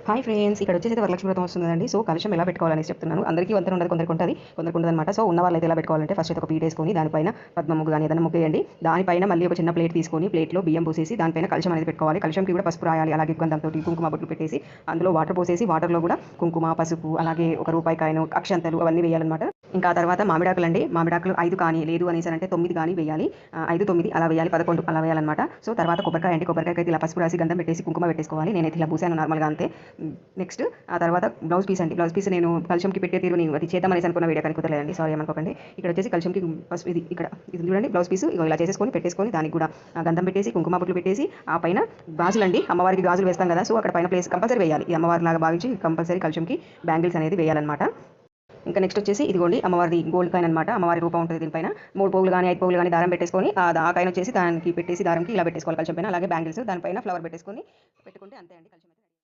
Hi friends, ఇక్కడ వచ్చేసి వరలక్ష్మి వ్రతం వస్తుందండి. సో కలశం ఎలా పెట్టుకోవాలని చెప్తున్నాను. అందరికీ వంతన ఉండదు, కొందరికి ఉంటుంది, కొందరికి ఉండదు అనమాట. సో ఉన్న వాళ్ళు అయితే ఎలా పెట్టుకోవాలంటే ఫస్ట్ అయితే ఒక పీట వేసుకొని దానిపైన పద్మ ముగ్గు కానీ ఏదైనా ముగ్గు వేయండి. దానిపైన మళ్ళీ ఒక చిన్న ప్లేట్ తీసుకొని ప్లేట్లో బియ్యం పోసేసి దానిపైన కలశం అనేది పెట్టుకోవాలి. కలశంకి కూడా పసుపు రాయాలి, అలాగే గంధంతో కుంకుమ బొట్లు పెట్టేసి అందులో వాటర్ పోసేసి వాటర్లో కూడా కుంకుమ, పసుపు, అలాగే ఒక రూపాయి కాయను, అక్షంతలు అవన్నీ వేయాలన్నమాట. ఇంకా తర్వాత మామిడాకులు అండి. మామిడాకులు 5 కానీ లేదు అనేసి అంటే 9 కానీ వేయాలి. 5, 9 అలా వేయాలి, 11 అలా వేయాలన్నమాట. సో తర్వాత కొబ్బరికాయ అండి. కొబ్బరికాయకి అయితే ఇలా పసుపు రాసి గంధం పెట్టేసి కుంకుమ పెట్టేసుకోవాలి. నేనైతే ఇలా పూసాను నార్మల్గా అంతే. నెక్స్ట్ ఆ తర్వాత బ్లౌజ్ పీస్ అండి. బ్లౌజ్ పీస్ నేను కలశంకి పెట్టే తీరు నేను అది చేద్దామనేసి అనుకున్న వీడియో కానీ కుదరలేదండి, సారీ ఏమనుకోకండి. ఇక్కడ వచ్చేసి కలశంకి ఫస్ట్ ఇది చూడండి బ్లౌజ్ పీస్ ఇలా చేసేసుకొని పెట్టేసుకొని దానికి కూడా గంధం పెట్టేసి కుంకుమ బొట్లు పెట్టేసి ఆ పైన గాజులు అండి. అమ్మవారికి గాజులు వేస్తాం కదా, సో అక్కడ పైన ప్లేస్ కంపల్సరీ వేయాలి. ఈ అమ్మవారి లాగా భావించి కంపల్సరీ కలశంకి బ్యాంగిల్స్ అనేది వేయాలన్నమాట. ఇంకా నెక్స్ట్ వచ్చేసి ఇదిగోండి అమ్మవారి గోల్డ్ కాయిన్ అనమాట. అమ్మవారి రూపం ఉంటుంది దీనిపైన. 3 పోగులు కానీ 5 పోగులు కానీ దారం పెట్టేసుకొని ఆ కాయిన్ వచ్చేసి దానికి పెట్టేసి దారంకి ఇలా పెట్టేసుకోవాలి కలశం పైన. అలాగే బ్యాంగిల్స్ దానిపైన ఫ్లవర్ పెట్టుకుంటే అంతే అండి కలశం.